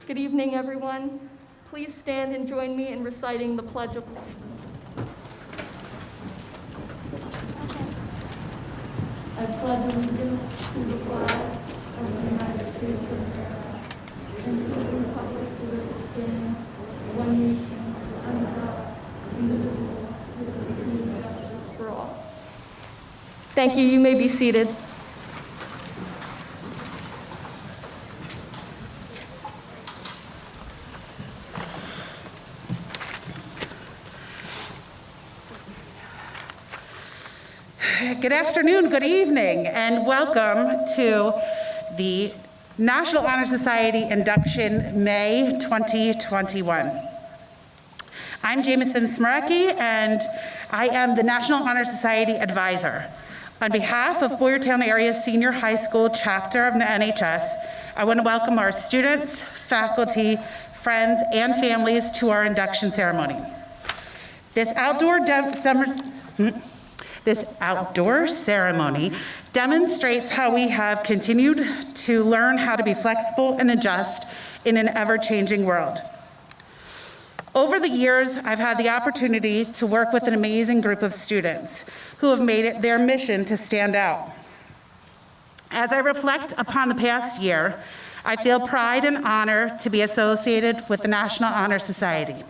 Good evening, everyone. Please stand and join me in reciting the Pledge of Allegiance. I pledge allegiance to the flag of the United States of America and to the republic for which it stands, one nation, under God, indivisible, with liberty and justice for all. Thank you. You may be seated. Good afternoon, good evening, and welcome to the National Honor Society Induction May 2021. I'm Jamison Smerecki, and I am the National Honor Society Advisor. On behalf of Boyertown Area Senior High School chapter of the NHS, I want to welcome our students, faculty, friends, and families to our induction ceremony. This outdoor ceremony demonstrates how we have continued to learn how to be flexible and adjust in an ever-changing world. Over the years, I've had the opportunity to work with an amazing group of students who have made it their mission to stand out. As I reflect upon the past year, I feel pride and honor to be associated with the National Honor Society.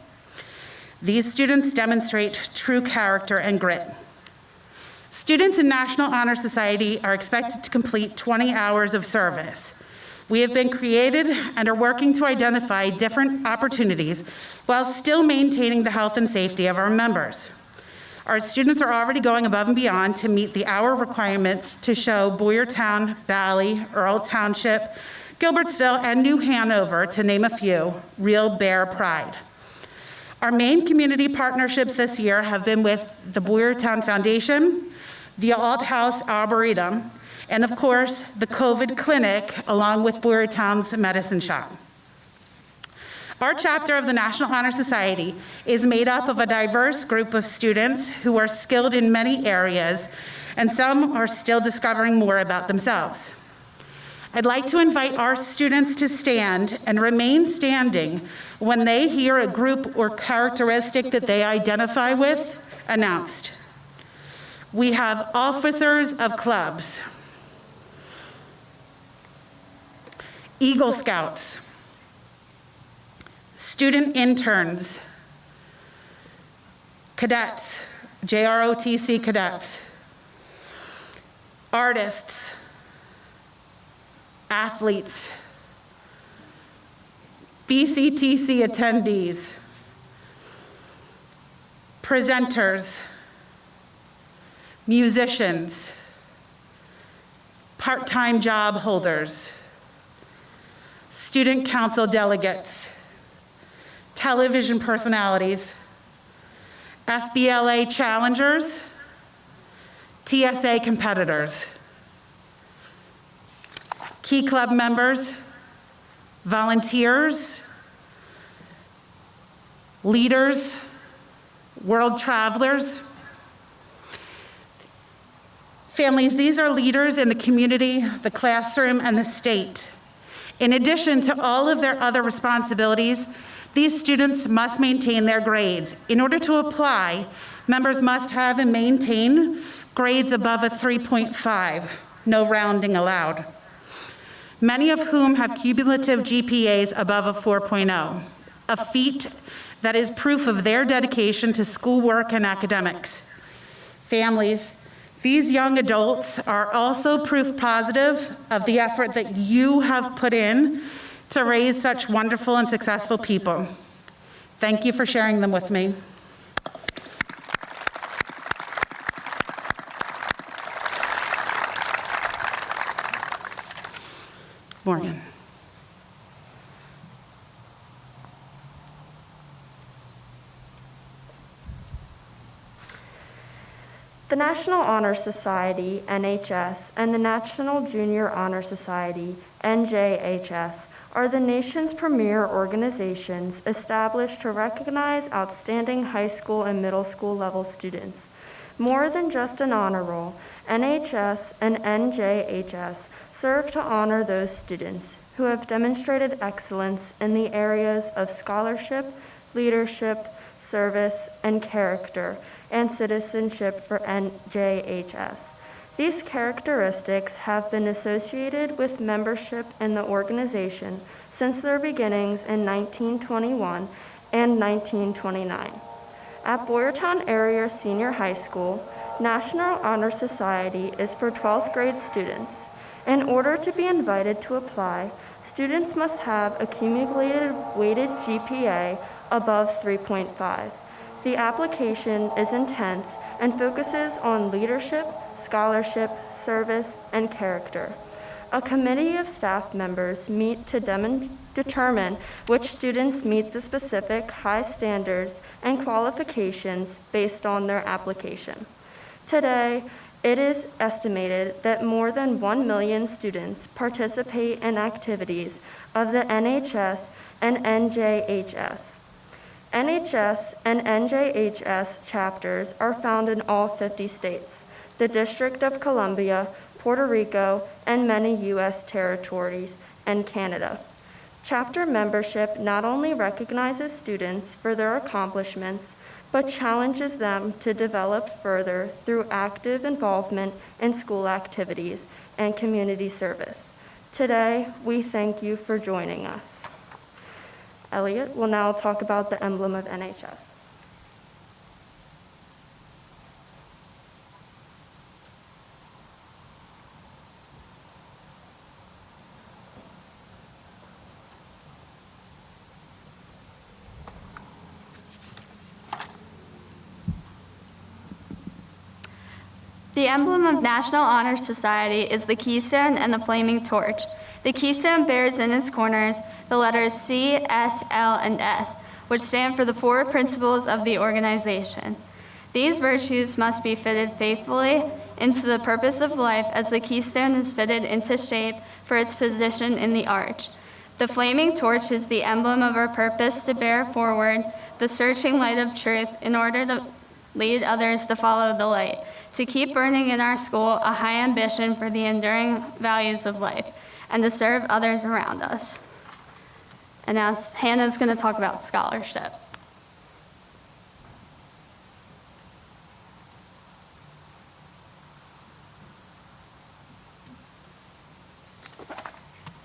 These students demonstrate true character and grit. Students in National Honor Society are expected to complete 20 hours of service. We have been created and are working to identify different opportunities while still maintaining the health and safety of our members. Our students are already going above and beyond to meet the hour requirements to show Boyertown, Valley, Earl Township, Gilbertsville, and New Hanover, to name a few, real bear pride. Our main community partnerships this year have been with the Boyertown Foundation, the Alt House Arboretum, and of course, the COVID clinic, along with Boyertown's medicine shop. Our chapter of the National Honor Society is made up of a diverse group of students who are skilled in many areas, and some are still discovering more about themselves. I'd like to invite our students to stand and remain standing when they hear a group or characteristic that they identify with announced. We have officers of clubs, Eagle Scouts, student interns, cadets, JROTC cadets, artists, athletes, BCTC attendees, presenters, musicians, part-time job holders, student council delegates, television personalities, FBLA challengers, TSA competitors, Key Club members, volunteers, leaders, world travelers, families. These are leaders in the community, the classroom, and the state. In addition to all of their other responsibilities, these students must maintain their grades. In order to apply, members must have and maintain grades above a 3.5, no rounding allowed. Many of whom have cumulative GPAs above a 4.0, a feat that is proof of their dedication to schoolwork and academics. Families, these young adults are also proof positive of the effort that you have put in to raise such wonderful and successful people. Thank you for sharing them with me. Morgan. The National Honor Society, NHS, and the National Junior Honor Society, NJHS, are the nation's premier organizations established to recognize outstanding high school and middle school level students. More than just an honor roll, NHS and NJHS serve to honor those students who have demonstrated excellence in the areas of scholarship, leadership, service, and character, and citizenship for NJHS. These characteristics have been associated with membership in the organization since their beginnings in 1921 and 1929. At Boyertown Area Senior High School, National Honor Society is for 12th grade students. In order to be invited to apply, students must have a cumulative weighted GPA above 3.5. The application is intense and focuses on leadership, scholarship, service, and character. A committee of staff members meet to determine which students meet the specific high standards and qualifications based on their application. Today, it is estimated that more than 1 million students participate in activities of the NHS and NJHS. NHS and NJHS chapters are found in all 50 states, the District of Columbia, Puerto Rico, and many U.S. territories, and Canada. Chapter membership not only recognizes students for their accomplishments, but challenges them to develop further through active involvement in school activities and community service. Today, we thank you for joining us. Elliot will now talk about the emblem of NHS. The emblem of National Honor Society is the keystone and the flaming torch. The keystone bears in its corners the letters C, S, L, and S, which stand for the 4 principles of the organization. These virtues must be fitted faithfully into the purpose of life as the keystone is fitted into shape for its position in the arch. The flaming torch is the emblem of our purpose to bear forward the searching light of truth in order to lead others to follow the light, to keep burning in our school a high ambition for the enduring values of life, and to serve others around us. And now Hannah's going to talk about scholarship.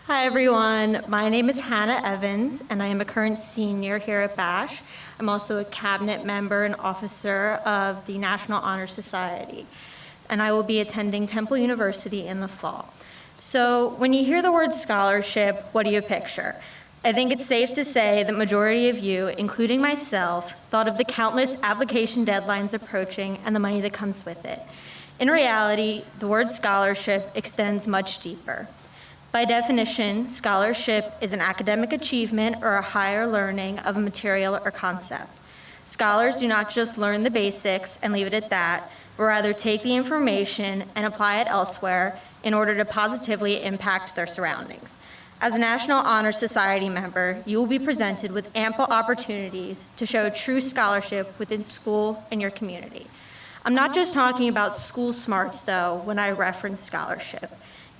Hi everyone, my name is Hannah Evans and I am a current senior here at BASH. I'm also a cabinet member and officer of the National Honor Society, and I will be attending Temple University in the fall. So when you hear the word scholarship, what do you picture? I think it's safe to say the majority of you, including myself, thought of the countless application deadlines approaching and the money that comes with it. In reality, the word scholarship extends much deeper. By definition, scholarship is an academic achievement or a higher learning of a material or concept. Scholars do not just learn the basics and leave it at that, but rather take the information and apply it elsewhere in order to positively impact their surroundings. As a National Honor Society member, you will be presented with ample opportunities to show true scholarship within school and your community. I'm not just talking about school smarts, though, when I reference scholarship.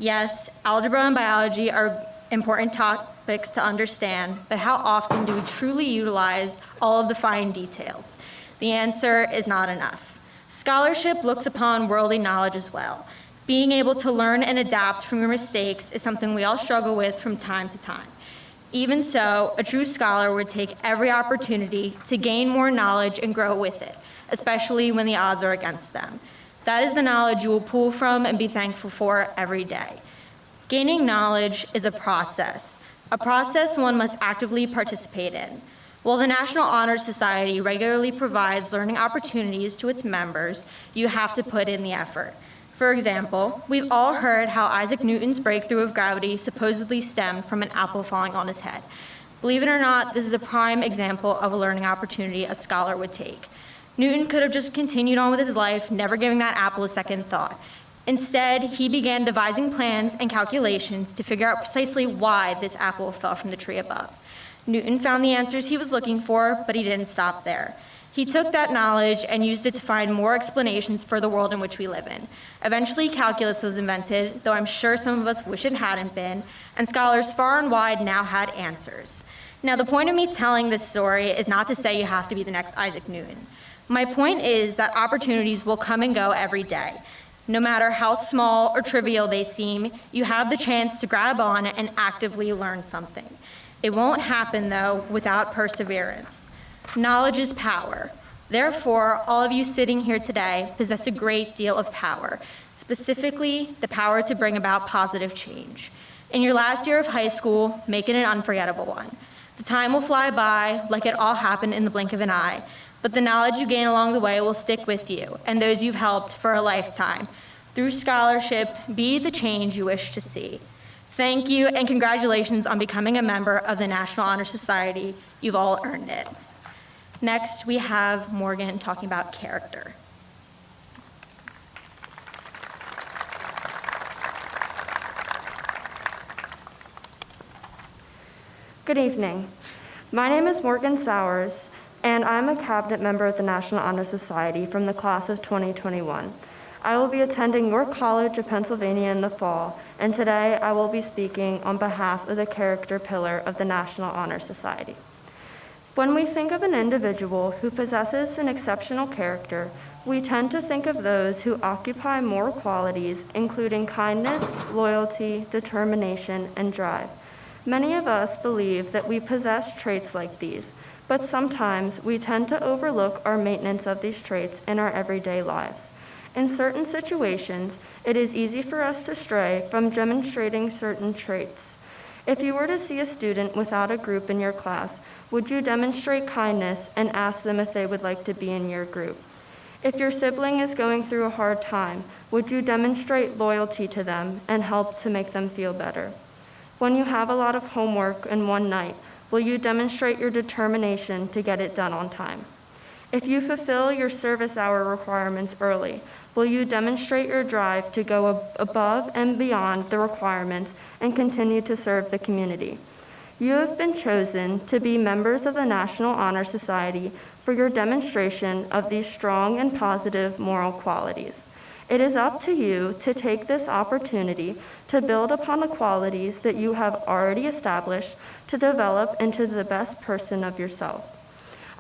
Yes, algebra and biology are important topics to understand, but how often do we truly utilize all of the fine details? The answer is not enough. Scholarship looks upon worldly knowledge as well. Being able to learn and adapt from your mistakes is something we all struggle with from time to time. Even so, a true scholar would take every opportunity to gain more knowledge and grow with it, especially when the odds are against them. That is the knowledge you will pull from and be thankful for every day. Gaining knowledge is a process one must actively participate in. While the National Honor Society regularly provides learning opportunities to its members, you have to put in the effort. For example, we've all heard how Isaac Newton's breakthrough of gravity supposedly stemmed from an apple falling on his head. Believe it or not, this is a prime example of a learning opportunity a scholar would take. Newton could have just continued on with his life, never giving that apple a second thought. Instead, he began devising plans and calculations to figure out precisely why this apple fell from the tree above. Newton found the answers he was looking for, but he didn't stop there. He took that knowledge and used it to find more explanations for the world in which we live in. Eventually, calculus was invented, though I'm sure some of us wish it hadn't been, and scholars far and wide now had answers. Now, the point of me telling this story is not to say you have to be the next Isaac Newton. My point is that opportunities will come and go every day. No matter how small or trivial they seem, you have the chance to grab on and actively learn something. It won't happen, though, without perseverance. Knowledge is power. Therefore, all of you sitting here today possess a great deal of power, specifically the power to bring about positive change. In your last year of high school, make it an unforgettable one. The time will fly by like it all happened in the blink of an eye, but the knowledge you gain along the way will stick with you and those you've helped for a lifetime. Through scholarship, be the change you wish to see. Thank you and congratulations on becoming a member of the National Honor Society. You've all earned it. Next, we have Morgan talking about character. Good evening. My name is Morgan Sowers, and I'm a cabinet member of the National Honor Society from the class of 2021. I will be attending York College of Pennsylvania in the fall, and today I will be speaking on behalf of the character pillar of the National Honor Society. When we think of an individual who possesses an exceptional character, we tend to think of those who occupy moral qualities, including kindness, loyalty, determination, and drive. Many of us believe that we possess traits like these, but sometimes we tend to overlook our maintenance of these traits in our everyday lives. In certain situations, it is easy for us to stray from demonstrating certain traits. If you were to see a student without a group in your class, would you demonstrate kindness and ask them if they would like to be in your group? If your sibling is going through a hard time, would you demonstrate loyalty to them and help to make them feel better? When you have a lot of homework in one night, will you demonstrate your determination to get it done on time? If you fulfill your service hour requirements early, will you demonstrate your drive to go above and beyond the requirements and continue to serve the community? You have been chosen to be members of the National Honor Society for your demonstration of these strong and positive moral qualities. It is up to you to take this opportunity to build upon the qualities that you have already established to develop into the best person of yourself.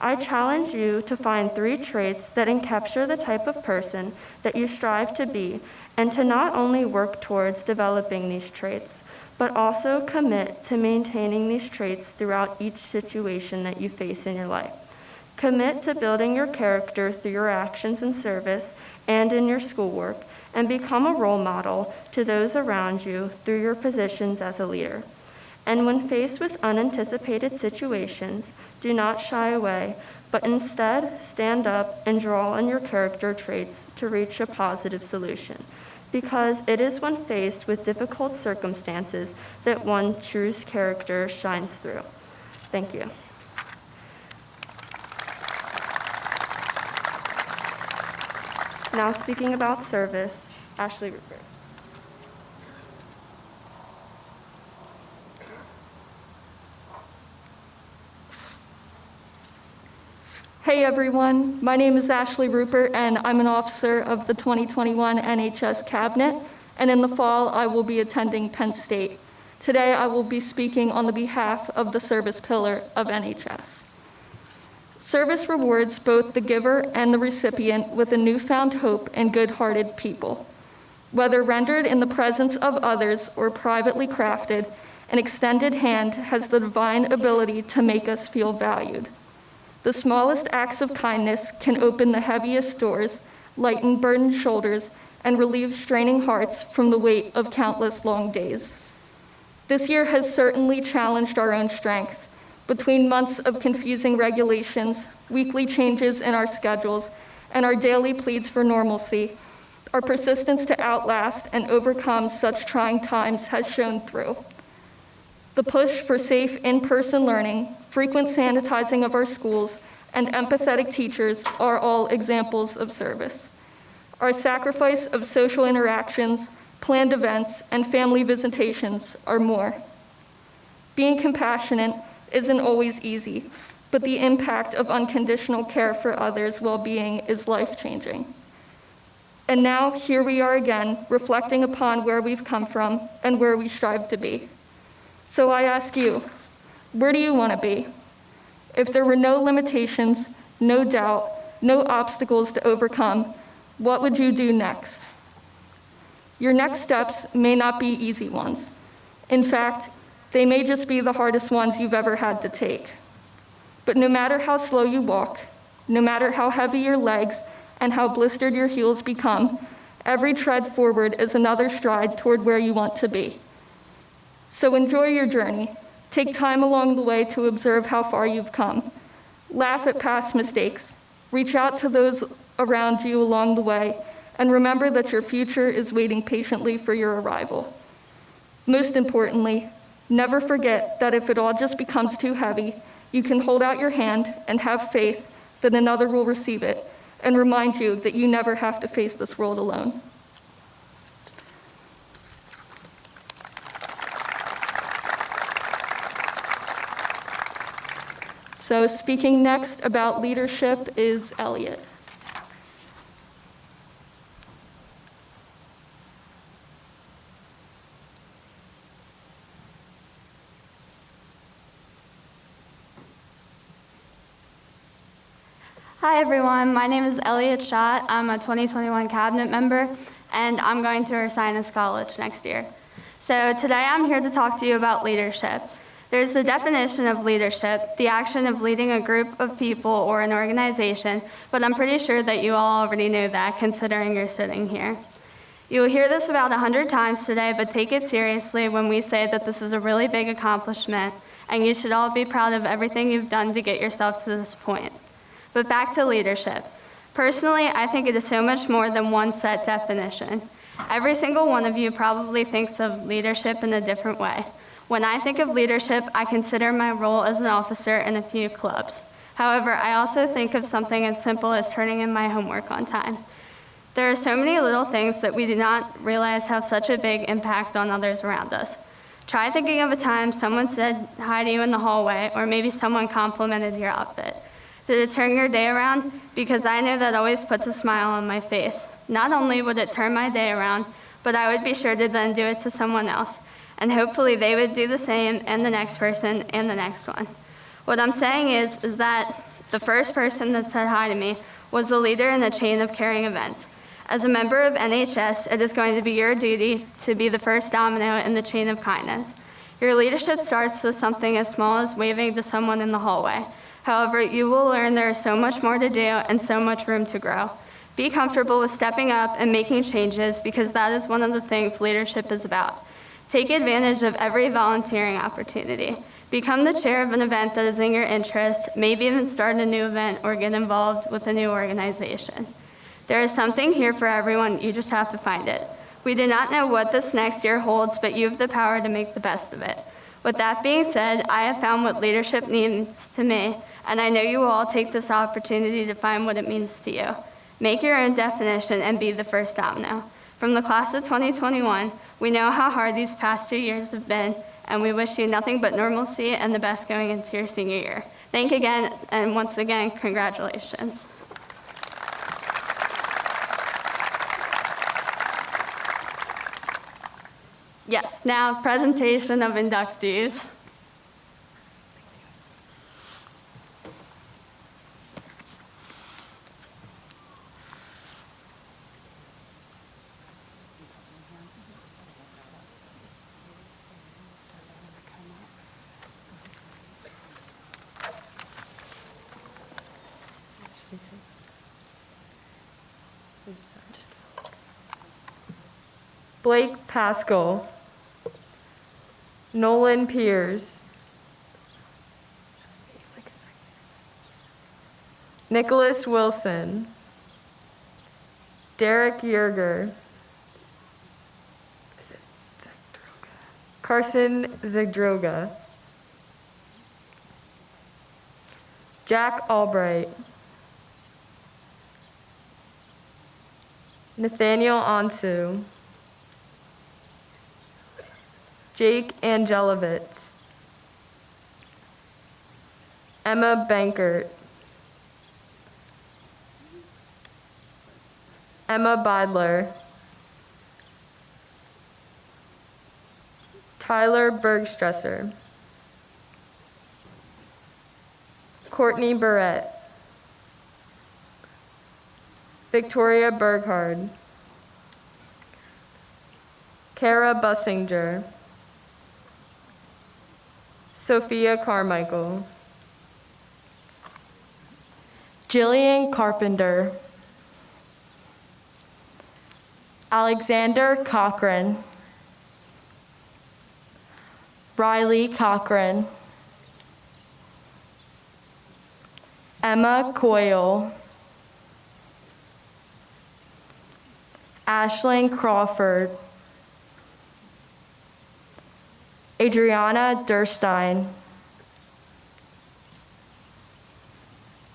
I challenge you to find 3 traits that encapture the type of person that you strive to be, and to not only work towards developing these traits, but also commit to maintaining these traits throughout each situation that you face in your life. Commit to building your character through your actions in service and in your schoolwork, and become a role model to those around you through your positions as a leader. And when faced with unanticipated situations, do not shy away, but instead stand up and draw on your character traits to reach a positive solution. Because it is when faced with difficult circumstances that one's true character shines through. Thank you. Now speaking about service, Ashley Rupert. Hey everyone, my name is Ashley Rupert and I'm an officer of the 2021 NHS Cabinet, and in the fall I will be attending Penn State. Today I will be speaking on the behalf of the service pillar of NHS. Service rewards both the giver and the recipient with a newfound hope in good-hearted people. Whether rendered in the presence of others or privately crafted, an extended hand has the divine ability to make us feel valued. The smallest acts of kindness can open the heaviest doors, lighten burdened shoulders, and relieve straining hearts from the weight of countless long days. This year has certainly challenged our own strength. Between months of confusing regulations, weekly changes in our schedules, and our daily pleads for normalcy, our persistence to outlast and overcome such trying times has shown through. The push for safe in-person learning, frequent sanitizing of our schools, and empathetic teachers are all examples of service. Our sacrifice of social interactions, planned events, and family visitations are more. Being compassionate isn't always easy, but the impact of unconditional care for others' well-being is life-changing. And now, here we are again, reflecting upon where we've come from and where we strive to be. So I ask you, where do you want to be? If there were no limitations, no doubt, no obstacles to overcome, what would you do next? Your next steps may not be easy ones. In fact, they may just be the hardest ones you've ever had to take. But no matter how slow you walk, no matter how heavy your legs and how blistered your heels become, every tread forward is another stride toward where you want to be. So enjoy your journey. Take time along the way to observe how far you've come. Laugh at past mistakes. Reach out to those around you along the way, and remember that your future is waiting patiently for your arrival. Most importantly, never forget that if it all just becomes too heavy, you can hold out your hand and have faith that another will receive it, and remind you that you never have to face this world alone. So speaking next about leadership is Elliot. Hi everyone, my name is Elliot Schott. I'm a 2021 cabinet member, and I'm going to Ursinus College next year. So today I'm here to talk to you about leadership. There's the definition of leadership, the action of leading a group of people or an organization, but I'm pretty sure that you all already know that, considering you're sitting here. You will hear this about 100 times today, but take it seriously when we say that this is a really big accomplishment, and you should all be proud of everything you've done to get yourself to this point. But back to leadership. Personally, I think it is so much more than one set definition. Every single one of you probably thinks of leadership in a different way. When I think of leadership, I consider my role as an officer in a few clubs. However, I also think of something as simple as turning in my homework on time. There are so many little things that we do not realize have such a big impact on others around us. Try thinking of a time someone said hi to you in the hallway, or maybe someone complimented your outfit. Did it turn your day around? Because I know that always puts a smile on my face. Not only would it turn my day around, but I would be sure to then do it to someone else. And hopefully they would do the same, and the next person, and the next one. What I'm saying is that the first person that said hi to me was the leader in the chain of caring events. As a member of NHS, it is going to be your duty to be the first domino in the chain of kindness. Your leadership starts with something as small as waving to someone in the hallway. However, you will learn there is so much more to do and so much room to grow. Be comfortable with stepping up and making changes, because that is one of the things leadership is about. Take advantage of every volunteering opportunity. Become the chair of an event that is in your interest, maybe even start a new event or get involved with a new organization. There is something here for everyone, you just have to find it. We do not know what this next year holds, but you have the power to make the best of it. With that being said, I have found what leadership means to me, and I know you will all take this opportunity to find what it means to you. Make your own definition and be the first domino. From the class of 2021, we know how hard these past 2 years have been, and we wish you nothing but normalcy and the best going into your senior year. Thank you again, and once again, congratulations. Yes, now presentation of inductees. Blake Pascal, Nolan Piers, Nicholas Wilson, Derek Yerger, Carson Zagdroga, Jack Albright, Nathaniel Ansu, Jake Angelovitz, Emma Bankert, Emma Beidler, Tyler Bergstresser, Courtney Barrett, Victoria Berghard, Kara Bussinger, Sophia Carmichael, Jillian Carpenter, Alexander Cochran, Riley Cochran, Emma Coyle, Ashlyn Crawford, Adriana Durstein,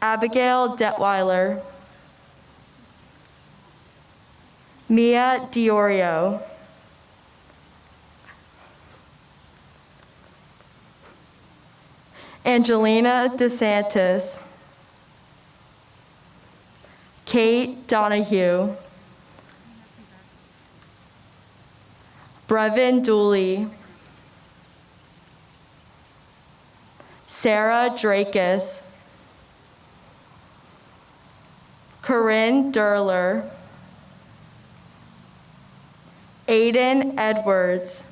Abigail Detweiler, Mia Diorio, Angelina DeSantis, Kate Donahue, Brevin Dooley, Sarah Drakus, Corinne Durler, Aiden Edwards,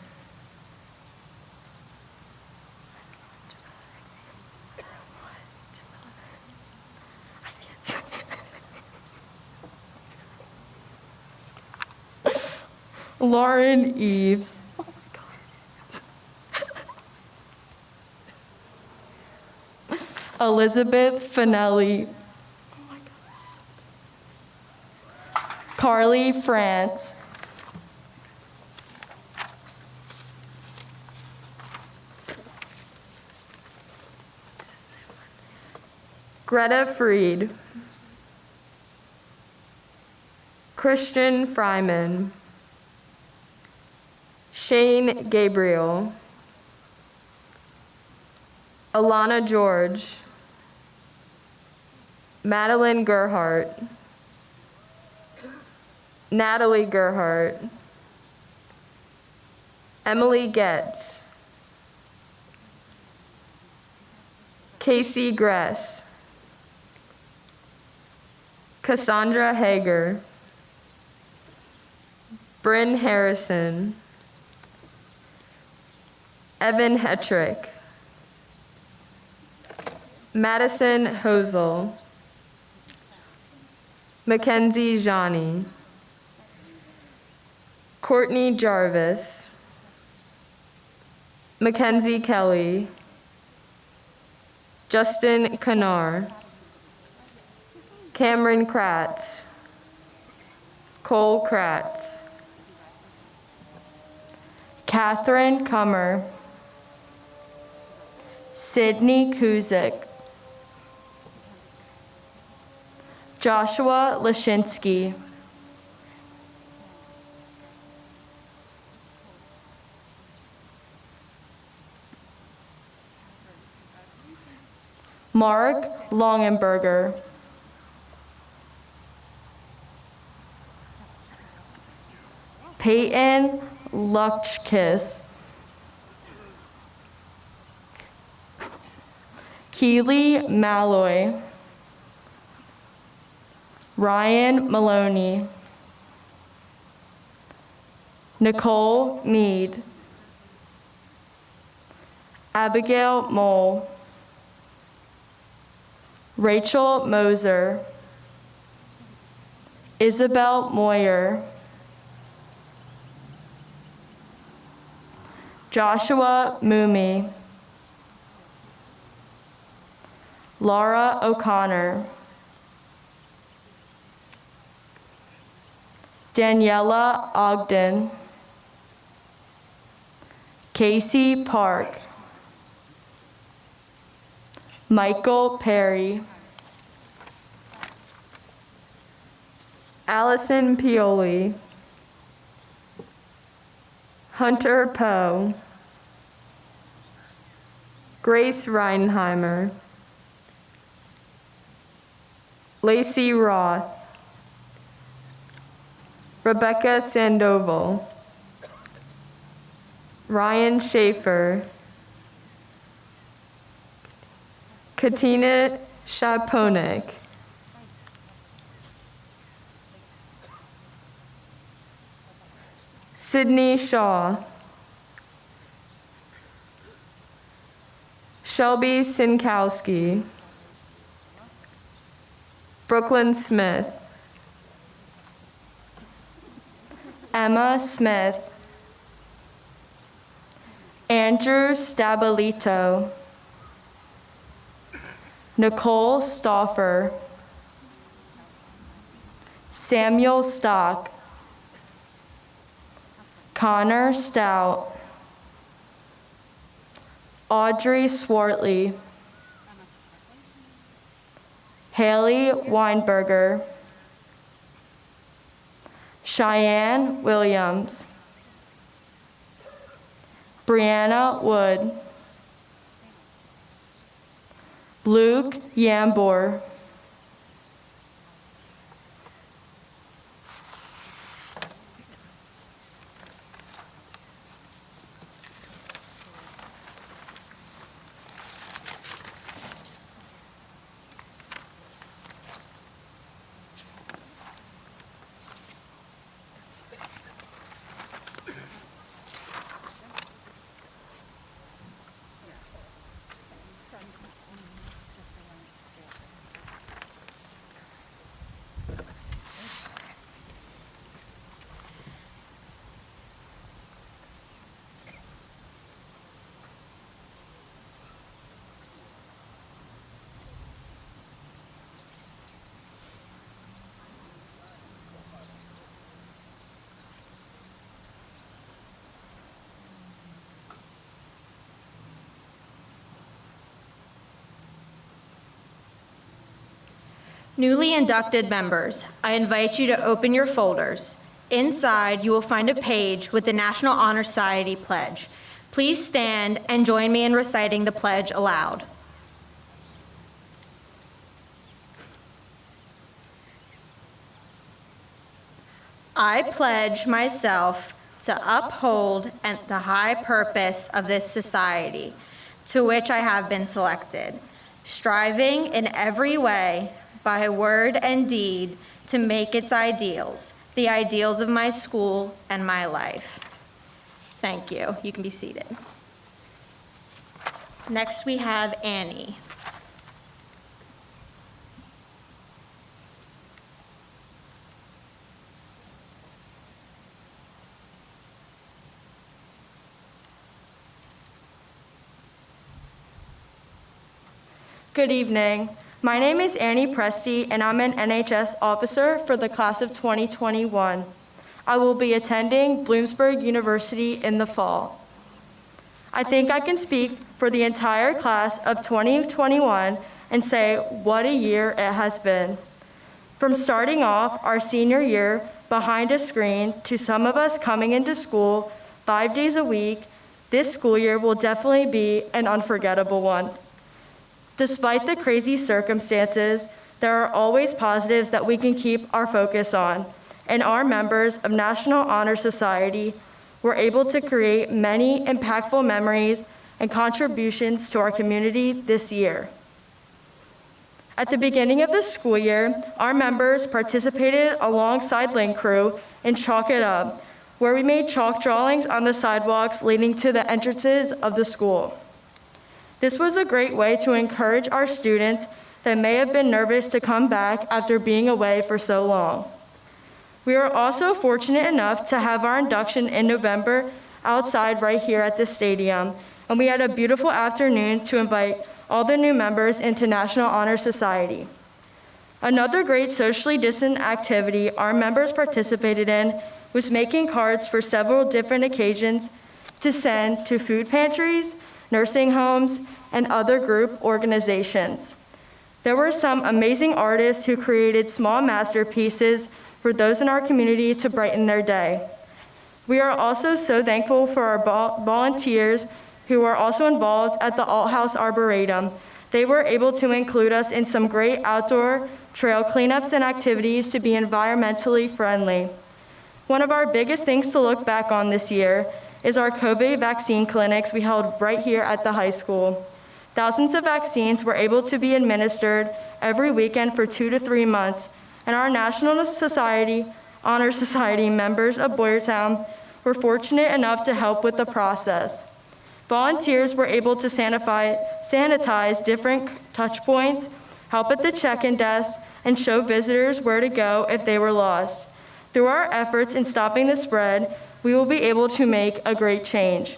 Lauren Eves, Elizabeth Finelli, Carly France, Greta Freed, Christian Fryman, Shane Gabriel, Alana George, Madeline Gerhart, Natalie Gerhart, Emily Getz, Casey Gress, Cassandra Hager, Bryn Harrison, Evan Hetrick, Madison Hosel, Mackenzie Jani, Courtney Jarvis, Mackenzie Kelly, Justin Kanar, Cameron Kratz, Cole Kratz, Catherine Kummer, Sydney Kuzik, Joshua Lashinsky, Mark Longenberger, Peyton Luchkis, Keely Malloy, Ryan Maloney, Nicole Mead, Abigail Mole, Rachel Moser, Isabel Moyer, Joshua Moomey, Laura O'Connor, Daniela Ogden, Casey Park, Michael Perry, Allison Pioli, Hunter Poe, Grace Reinheimer, Lacey Roth, Rebecca Sandoval, Ryan Schaefer, Katina Shaponik, Sydney Shaw, Shelby Sinkowski, Brooklyn Smith, Emma Smith, Andrew Stabilito, Nicole Stauffer, Samuel Stock, Connor Stout, Audrey Swartley, Haley Weinberger, Cheyenne Williams, Brianna Wood, Luke Yambor, Newly inducted members, I invite you to open your folders. Inside, you will find a page with the National Honor Society pledge. Please stand and join me in reciting the pledge aloud. I pledge myself to uphold the high purpose of this society to which I have been selected, striving in every way by word and deed to make its ideals, the ideals of my school and my life. Thank you. You can be seated. Next, we have Annie. Good evening. My name is Annie Presti, and I'm an NHS officer for the class of 2021. I will be attending Bloomsburg University in the fall. I think I can speak for the entire class of 2021 and say what a year it has been. From starting off our senior year behind a screen to some of us coming into school 5 days a week, this school year will definitely be an unforgettable one. Despite the crazy circumstances, there are always positives that we can keep our focus on, and our members of National Honor Society were able to create many impactful memories and contributions to our community this year. At the beginning of the school year, our members participated alongside Link Crew in Chalk It Up, where we made chalk drawings on the sidewalks leading to the entrances of the school. This was a great way to encourage our students that may have been nervous to come back after being away for so long. We were also fortunate enough to have our induction in November outside right here at the stadium, and we had a beautiful afternoon to invite all the new members into National Honor Society. Another great socially distant activity our members participated in was making cards for several different occasions to send to food pantries, nursing homes, and other group organizations. There were some amazing artists who created small masterpieces for those in our community to brighten their day. We are also so thankful for our volunteers who are also involved at the Alt House Arboretum They were able to include us in some great outdoor trail cleanups and activities to be environmentally friendly. One of our biggest things to look back on this year is our COVID vaccine clinics we held right here at the high school. Thousands of vaccines were able to be administered every weekend for 2 to 3 months, and our National Honor Society members of Boyertown were fortunate enough to help with the process. Volunteers were able to sanitize different touch points, help at the check-in desk, and show visitors where to go if they were lost. Through our efforts in stopping the spread, we will be able to make a great change.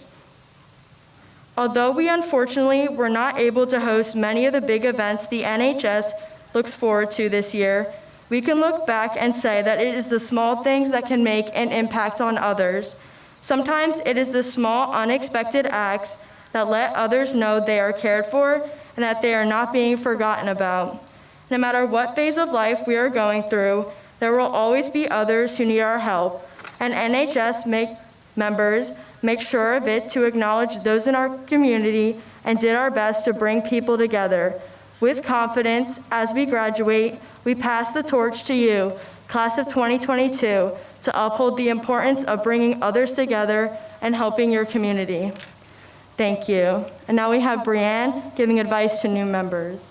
Although we unfortunately were not able to host many of the big events the NHS looks forward to this year, we can look back and say that it is the small things that can make an impact on others. Sometimes it is the small, unexpected acts that let others know they are cared for and that they are not being forgotten about. No matter what phase of life we are going through, there will always be others who need our help, and NHS members make sure of it to acknowledge those in our community and did our best to bring people together. With confidence, as we graduate, we pass the torch to you, class of 2022, to uphold the importance of bringing others together and helping your community. Thank you. And now we have Brianne giving advice to new members.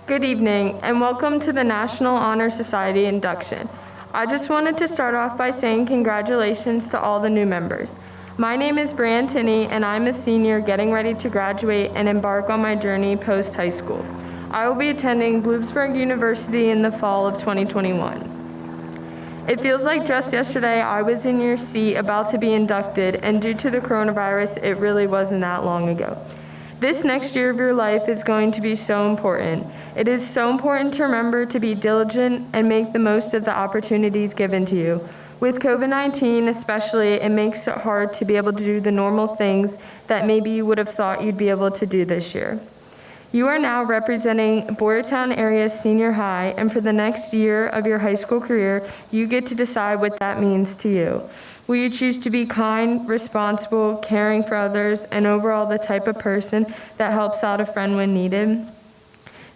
Good evening, and welcome to the National Honor Society induction. I just wanted to start off by saying congratulations to all the new members. My name is Brianne Tinney, and I'm a senior getting ready to graduate and embark on my journey post-high school. I will be attending Bloomsburg University in the fall of 2021. It feels like just yesterday I was in your seat about to be inducted, and due to the coronavirus, it really wasn't that long ago. This next year of your life is going to be so important. It is so important to remember to be diligent and make the most of the opportunities given to you. With COVID-19 especially, it makes it hard to be able to do the normal things that maybe you would have thought you'd be able to do this year. You are now representing Boyertown area senior high, and for the next year of your high school career, you get to decide what that means to you. Will you choose to be kind, responsible, caring for others, and overall the type of person that helps out a friend when needed?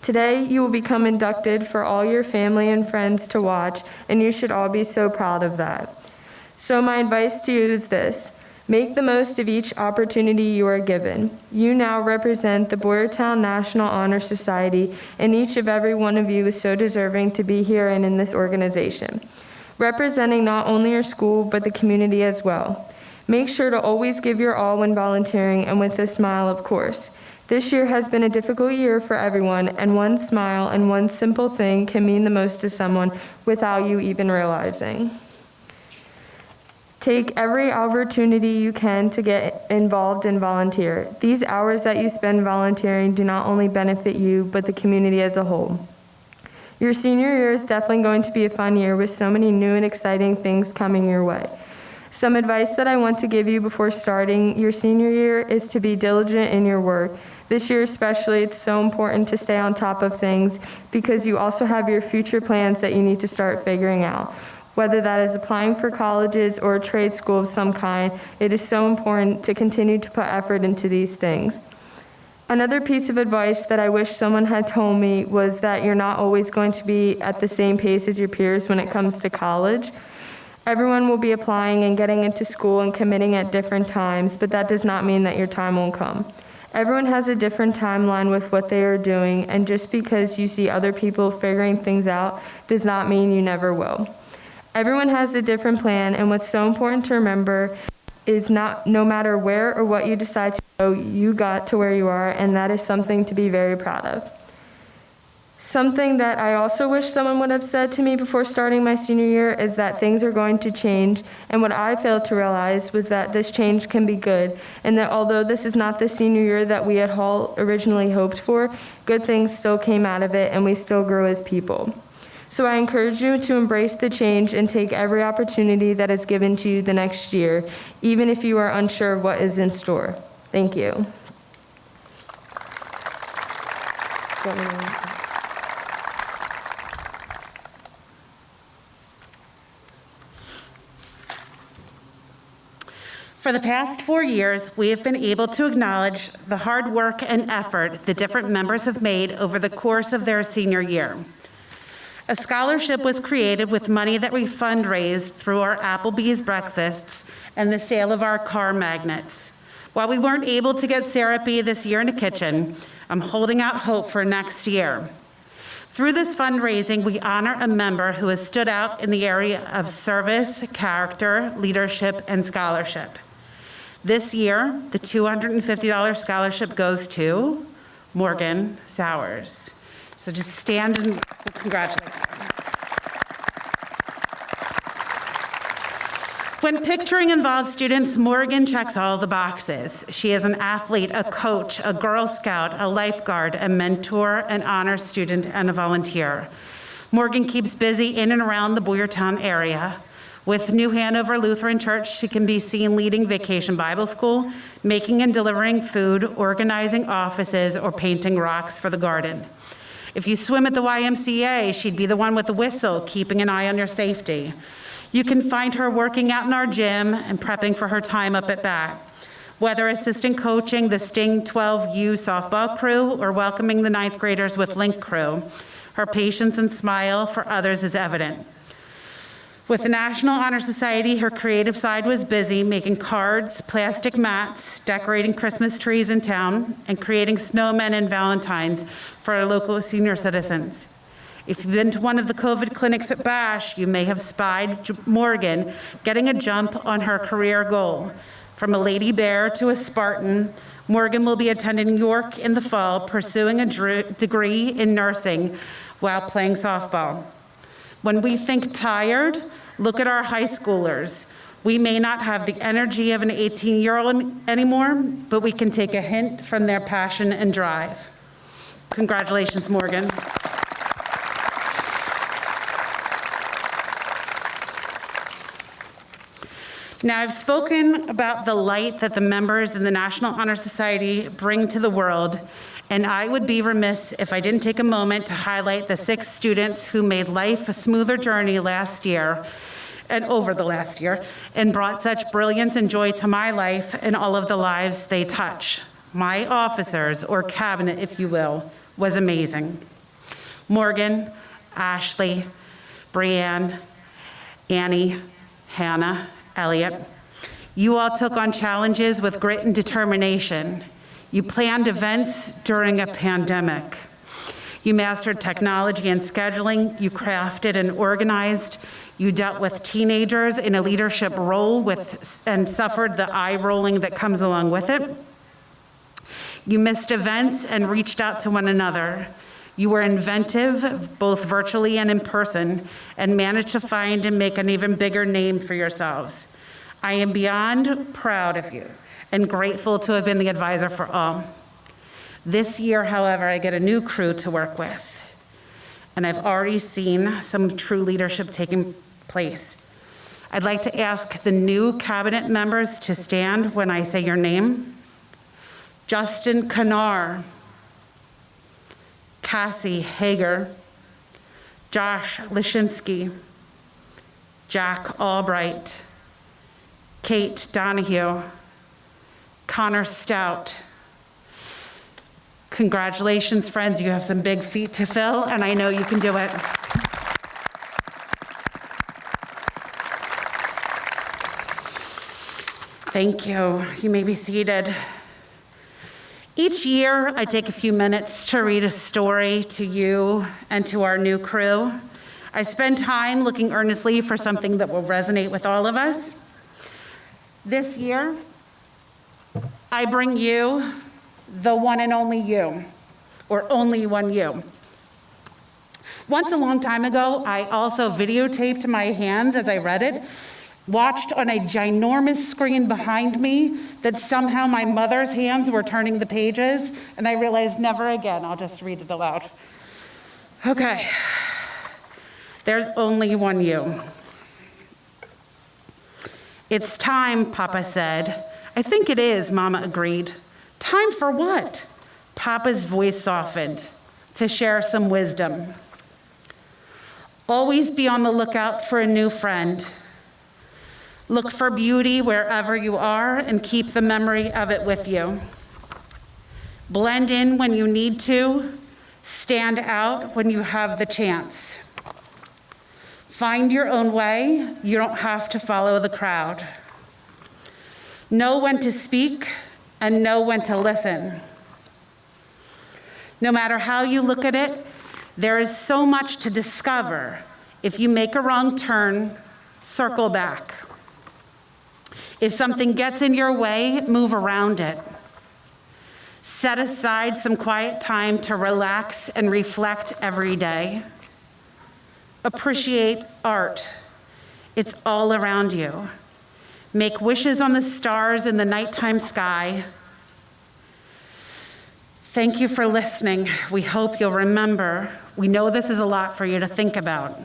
Today, you will become inducted for all your family and friends to watch, and you should all be so proud of that. So my advice to you is this: make the most of each opportunity you are given. You now represent the Boyertown National Honor Society, and each of every one of you is so deserving to be here and in this organization, representing not only your school, but the community as well. Make sure to always give your all when volunteering, and with a smile, of course. This year has been a difficult year for everyone, and one smile and one simple thing can mean the most to someone without you even realizing. Take every opportunity you can to get involved and volunteer. These hours that you spend volunteering do not only benefit you, but the community as a whole. Your senior year is definitely going to be a fun year with so many new and exciting things coming your way. Some advice that I want to give you before starting your senior year is to be diligent in your work. This year especially, it's so important to stay on top of things because you also have your future plans that you need to start figuring out. Whether that is applying for colleges or a trade school of some kind, it is so important to continue to put effort into these things. Another piece of advice that I wish someone had told me was that you're not always going to be at the same pace as your peers when it comes to college. Everyone will be applying and getting into school and committing at different times, but that does not mean that your time won't come. Everyone has a different timeline with what they are doing, and just because you see other people figuring things out does not mean you never will. Everyone has a different plan, and what's so important to remember is no matter where or what you decide to go, you got to where you are, and that is something to be very proud of. Something that I also wish someone would have said to me before starting my senior year is that things are going to change, and what I failed to realize was that this change can be good, and that although this is not the senior year that we at Hall originally hoped for, good things still came out of it, and we still grew as people. So I encourage you to embrace the change and take every opportunity that is given to you the next year, even if you are unsure of what is in store. Thank you. For the past 4 years, we have been able to acknowledge the hard work and effort the different members have made over the course of their senior year. A scholarship was created with money that we fundraised through our Applebee's breakfasts and the sale of our car magnets. While we weren't able to get therapy this year in the kitchen, I'm holding out hope for next year. Through this fundraising, we honor a member who has stood out in the area of service, character, leadership, and scholarship. This year, the $250 scholarship goes to Morgan Sowers. So just stand and congratulate her. When picturing involved students, Morgan checks all the boxes. She is an athlete, a coach, a Girl Scout, a lifeguard, a mentor, an honor student, and a volunteer. Morgan keeps busy in and around the Boyertown area. With New Hanover Lutheran Church, she can be seen leading Vacation Bible School, making and delivering food, organizing offices, or painting rocks for the garden. If you swim at the YMCA, she'd be the one with the whistle, keeping an eye on your safety. You can find her working out in our gym and prepping for her time up at bat. Whether assistant coaching the Sting 12U softball crew or welcoming the 9th graders with Link Crew, her patience and smile for others is evident. With the National Honor Society, her creative side was busy making cards, plastic mats, decorating Christmas trees in town, and creating snowmen and valentines for our local senior citizens. If you've been to one of the COVID clinics at Bash, you may have spied Morgan getting a jump on her career goal. From a Lady Bear to a Spartan, Morgan will be attending York in the fall, pursuing a degree in nursing while playing softball. When we think tired, look at our high schoolers. We may not have the energy of an 18-year-old anymore, but we can take a hint from their passion and drive. Congratulations, Morgan. Now, I've spoken about the light that the members in the National Honor Society bring to the world, and I would be remiss if I didn't take a moment to highlight the 6 students who made life a smoother journey last year and over the last year and brought such brilliance and joy to my life and all of the lives they touch. My officers, or cabinet, if you will, was amazing. Morgan, Ashley, Brianne, Annie, Hannah, Elliot, you all took on challenges with grit and determination. You planned events during a pandemic. You mastered technology and scheduling. You crafted and organized. You dealt with teenagers in a leadership role and suffered the eye rolling that comes along with it. You missed events and reached out to one another. You were inventive, both virtually and in person, and managed to find and make an even bigger name for yourselves. I am beyond proud of you and grateful to have been the advisor for all. This year, however, I get a new crew to work with, and I've already seen some true leadership taking place. I'd like to ask the new cabinet members to stand when I say your name. Justin Kanar, Cassie Hager, Josh Lishinsky, Jack Albright, Kate Donahue, Connor Stout. Congratulations, friends. You have some big feet to fill, and I know you can do it. Thank you. You may be seated. Each year, I take a few minutes to read a story to you and to our new crew. I spend time looking earnestly for something that will resonate with all of us. This year, I bring you the one and only you, or only one you. Once a long time ago, I also videotaped my hands as I read it, watched on a ginormous screen behind me that somehow my mother's hands were turning the pages, and I realized never again, I'll just read it aloud. Okay, there's only one you. It's time, Papa said. I think it is, Mama agreed. Time for what? Papa's voice softened. To share some wisdom. Always be on the lookout for a new friend. Look for beauty wherever you are and keep the memory of it with you. Blend in when you need to. Stand out when you have the chance. Find your own way. You don't have to follow the crowd. Know when to speak and know when to listen. No matter how you look at it, there is so much to discover. If you make a wrong turn, circle back. If something gets in your way, move around it. Set aside some quiet time to relax and reflect every day. Appreciate art. It's all around you. Make wishes on the stars in the nighttime sky. Thank you for listening. We hope you'll remember. We know this is a lot for you to think about.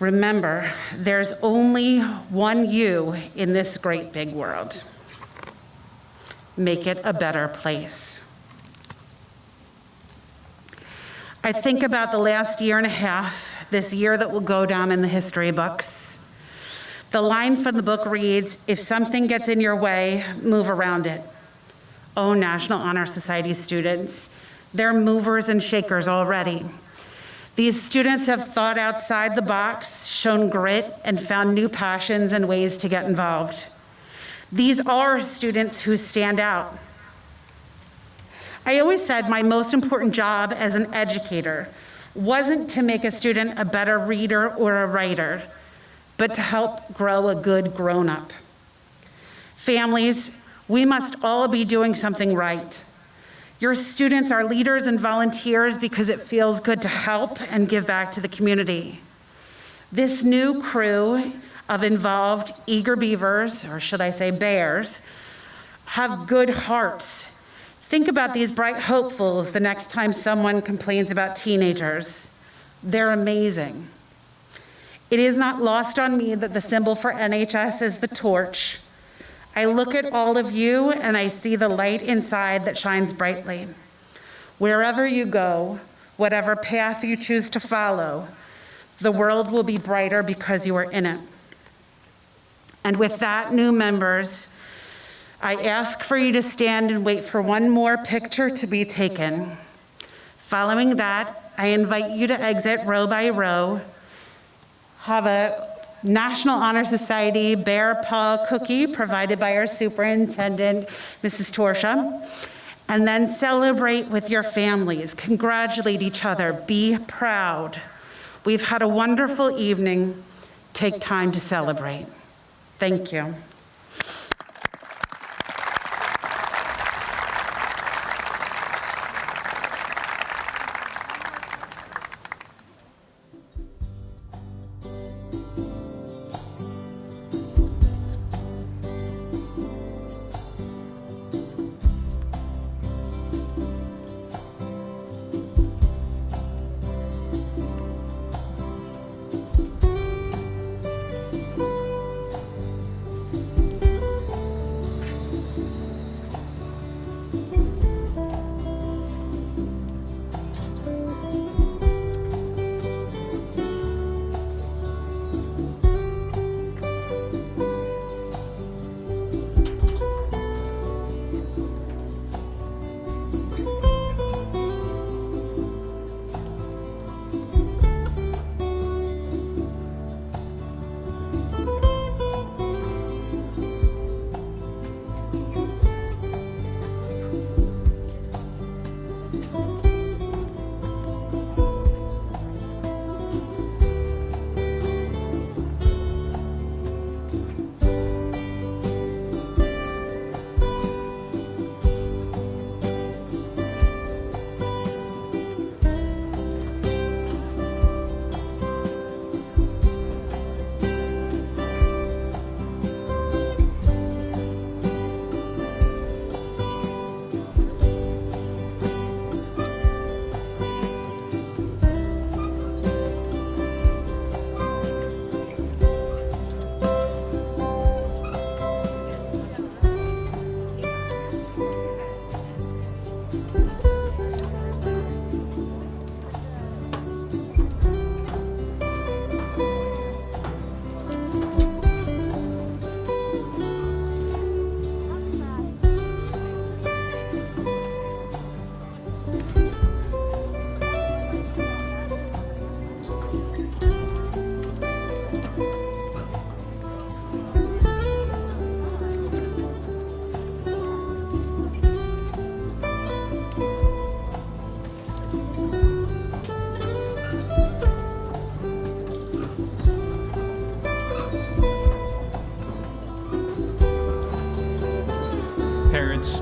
Remember, there's only one you in this great big world. Make it a better place. I think about the last year and a half, this year that will go down in the history books. The line from the book reads, "If something gets in your way, move around it." Oh, National Honor Society students, they're movers and shakers already. These students have thought outside the box, shown grit, and found new passions and ways to get involved. These are students who stand out. I always said my most important job as an educator wasn't to make a student a better reader or a writer, but to help grow a good grown-up. Families, we must all be doing something right. Your students are leaders and volunteers because it feels good to help and give back to the community. This new crew of involved eager beavers, or should I say bears, have good hearts. Think about these bright hopefuls the next time someone complains about teenagers. They're amazing. It is not lost on me that the symbol for NHS is the torch. I look at all of you and I see the light inside that shines brightly. Wherever you go, whatever path you choose to follow, the world will be brighter because you are in it. And with that, new members, I ask for you to stand and wait for one more picture to be taken. Following that, I invite you to exit row by row, have a National Honor Society bear paw cookie provided by our superintendent, Mrs. Torsha, and then celebrate with your families. Congratulate each other. Be proud. We've had a wonderful evening. Take time to celebrate. Thank you.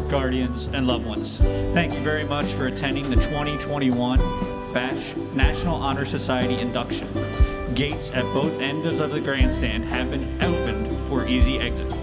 guardians, and loved ones. Thank you very much for attending the 2021 Bash National Honor Society induction. Gates at both ends of the grandstand have been opened for easy exit.